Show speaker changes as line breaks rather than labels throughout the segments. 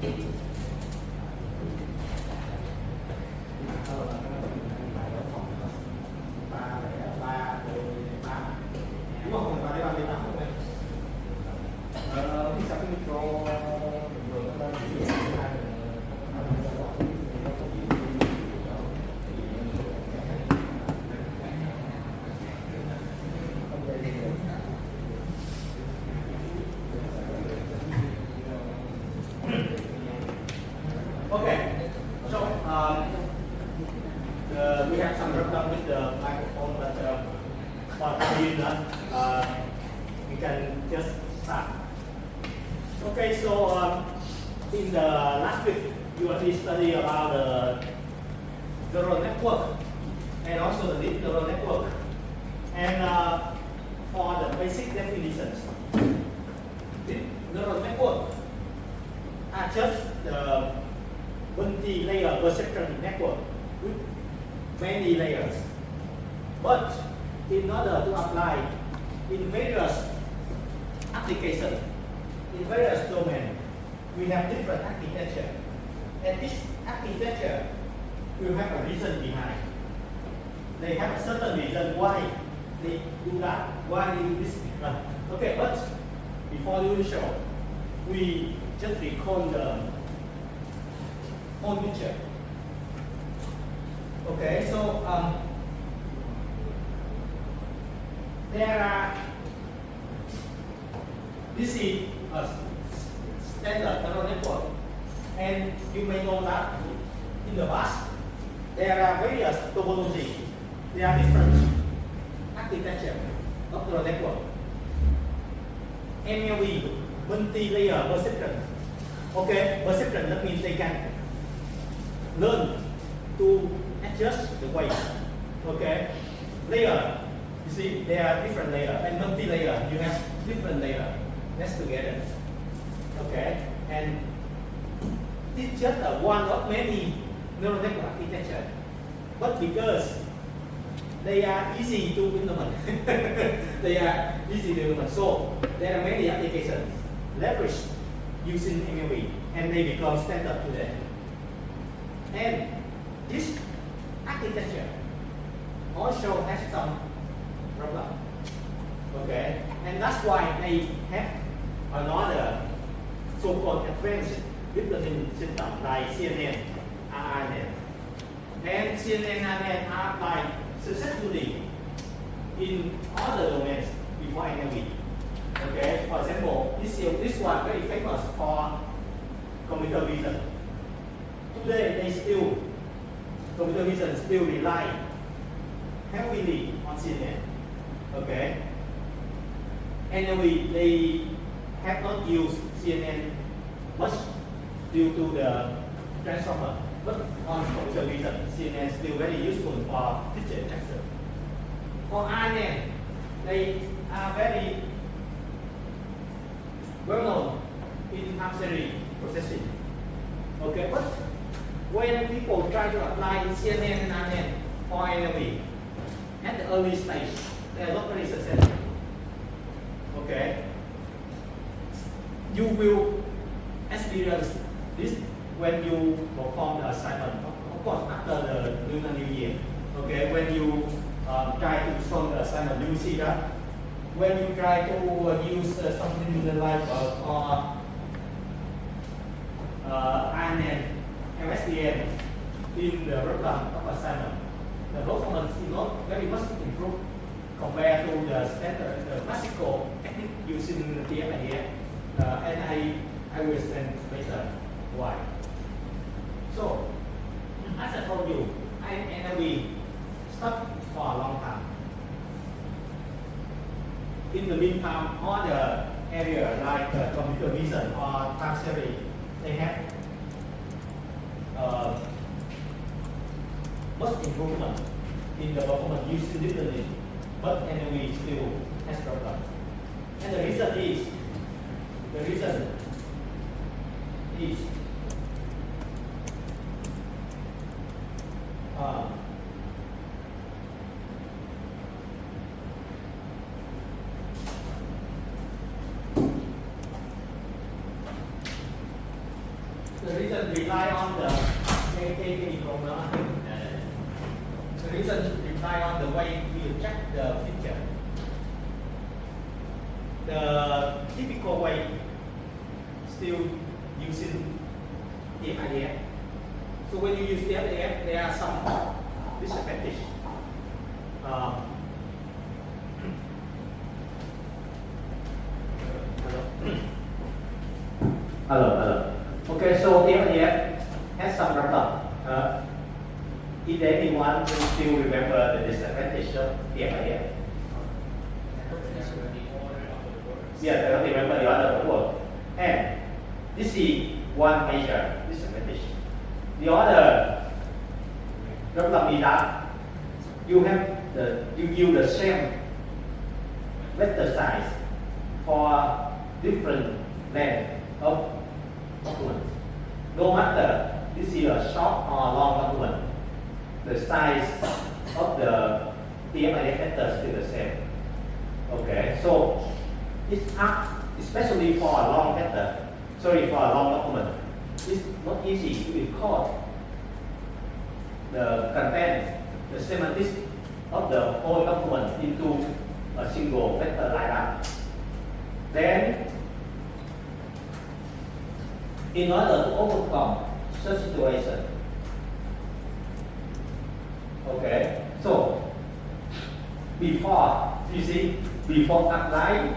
đúng không? Và đây là nền tảng của mình. Thì sao cái micro okay, so we have some problem with the microphone, but for the we can just start. Okay, so in the last week you already studied about the neural network and also the deep neural network. And for the basic definitions, deep neural network are just the multi-layer perception network with many layers. But in order to apply in various applications, in various domains, we have different architecture. And this architecture will have a reason behind. They have a certain reason why they do that, why they do this. Okay, but before doing so, we just recall the whole picture. Okay, so there are, this is a standard neural network, and you may know that in the past there are various topologies. There are different architecture of neural network. MLE, multi-layer perception. Okay, perception, that means they can learn to adjust the weight. Okay, layer, you see there are different layers, and multi-layer, you have different layers next together. Okay, and it's just one of many neural network architecture, but because they are easy to implement, they are easy to implement, so there are many applications leveraged using MLE, and they become standard today. And this architecture also has some problem. Okay, and that's why they have another so-called advanced deep learning system like CNN, RNN. And CNN, RNN are applied successfully in other domains before NLP. Okay, for example, this one very famous for computer vision. Today, computer vision still rely heavily on CNN. Okay, anyway, they have not used CNN much due to the transformer, but on computer vision, CNN is still very useful for picture detection. For RNN, they are very well known in time series processing. Okay, but when people try to apply CNN and RNN for NLP at the early stage, they are not very successful. Okay, you will experience this when you perform the assignment. Of course, after the Lunar New Year. Okay, when you try to solve the assignment, you will see that when you try to use something like RNN, MSDN in the problem of assignment, the performance is not very much improved compared to the standard, the classical technique using TF-IDF, and I will explain later why. So, as I told you, NLP stopped for a long time. In the meantime, other areas like computer vision or time series, they have much improvement in the performance using deep learning, but NLP still has problem. And the reason is The reason rely on the the reason rely on the way we check the feature. The typical way still using TF-IDF. So when you use TF-IDF, there are some disadvantages. Hello. Okay, so TF-IDF has some problem. If anyone will still remember the disadvantage of TF-IDF? Yeah, they don't remember the order of the word. And this is one major disadvantage. The other problem is that you use the same letter size for different length of documents. No matter this is a short or long document, the size of the TF-IDF letter is still the same. Okay, so it's hard, especially for a long letter. For a long document, it's not easy to encode the content, the semantics of the whole document into a single letter like that. Then, in order to overcome such situation, okay, so before applying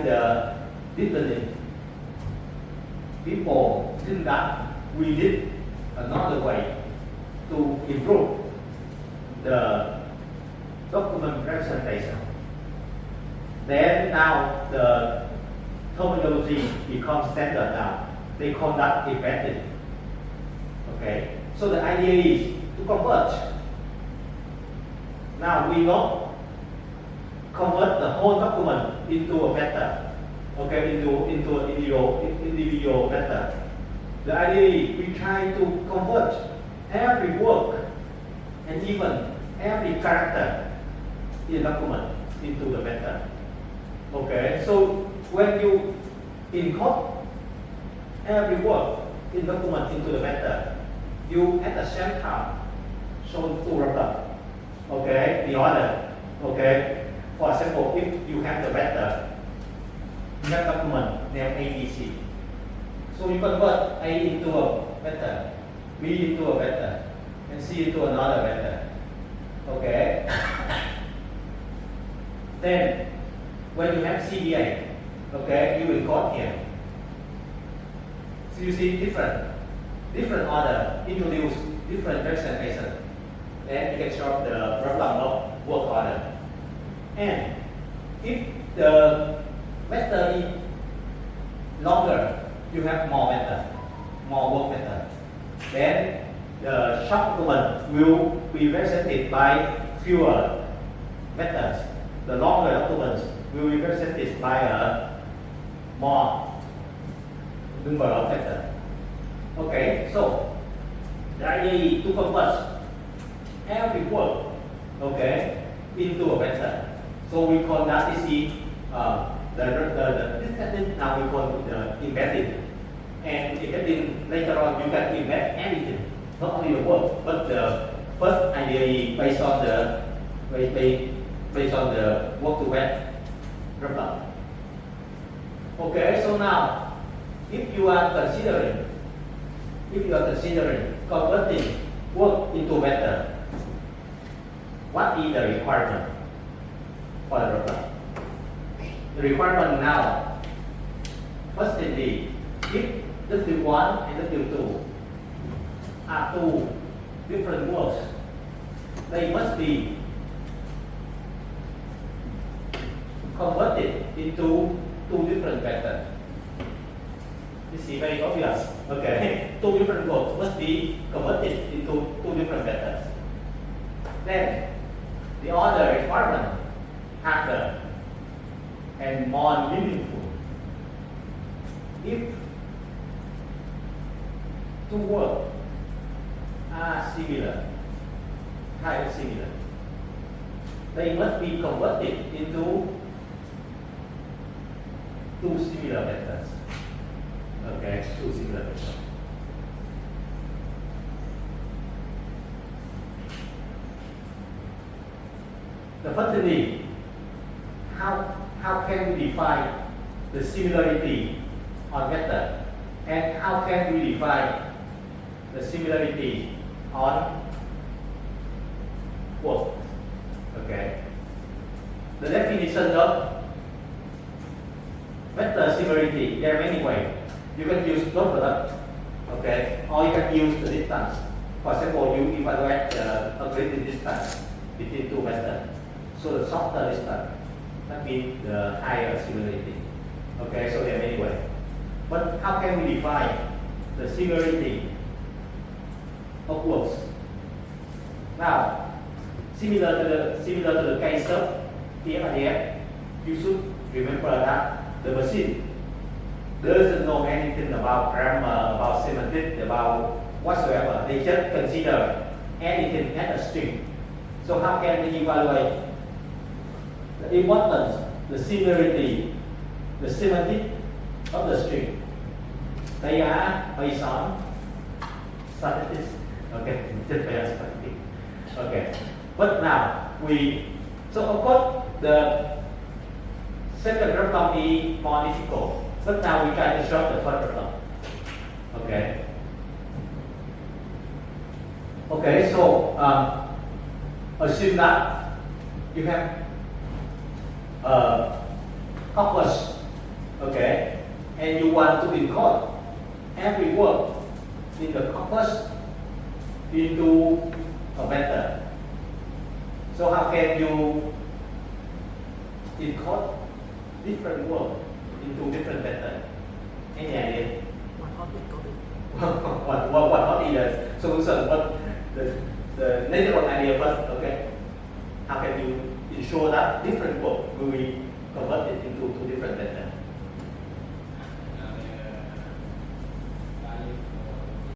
the deepening, people think that we did another way to improve the document representation. Then now the terminology becomes standard now. They call that embedded. Okay, so the idea is to convert. Now we not convert the whole document into a vector, okay, into an individual vector. The idea is we try to convert every word and even every character in the document into the vector. Okay, so when you encode every word in the document into the vector, you at the same time show two problem. Okay, the order. Okay. For example, if you have the vector, you have document named ABC. So you convert A into a vector, B into a vector, and C into another vector. Okay? Then, when you have CBA, okay, you encode here. So you see different order, introduce different representation. Then you can solve the problem of work order. And if the vector is longer, you have more vector, more work vector. Then the short document will be represented by fewer vectors. The longer documents will be represented by a more number of vectors. Okay, so the idea is to convert every word, okay, into a vector. So we call that this now we call the embedding. And embedding later on you can embed anything, not only the word, but the first idea is based on the word to web problem. Okay, so now if you are considering converting word into vector, what is the requirement for the problem? The requirement now, firstly, if W1 and W2 are two different words, they must be converted into two different vectors. This is very obvious. Okay, two different words must be converted into two different vectors. Then the other requirement, harder and more meaningful. If two words are similar, kind of similar, they must be converted into two similar vectors. Okay. Okay, two similar vector. The firstly, how can we define the similarity on vector, and how can we define the similarity on work? Okay. The definition of vector similarity, there are many ways. You can use dot product, okay, or you can use the distance. For example, you evaluate the agreed distance between two vectors. So the shorter distance, that means the higher similarity. Okay, so there are many ways. But how can we define the similarity of works? Now, similar to the case of TF-IDF, you should remember that the machine doesn't know anything about grammar, about semantics, about whatsoever. They just consider anything as a string. So how can they evaluate the importance, the similarity, the semantic of the string? They are based on statistics. Okay, just based on statistics. Okay, but now so of course the second problem is more difficult. But now we try to solve the third problem. Okay. Okay, so assume that you have corpus, okay, and you want to encode every word in the corpus into a vector. So how can you encode different words into different vectors? Any idea? What is the solution? But the natural idea first, okay? How can you ensure that different words will be converted into two different vectors?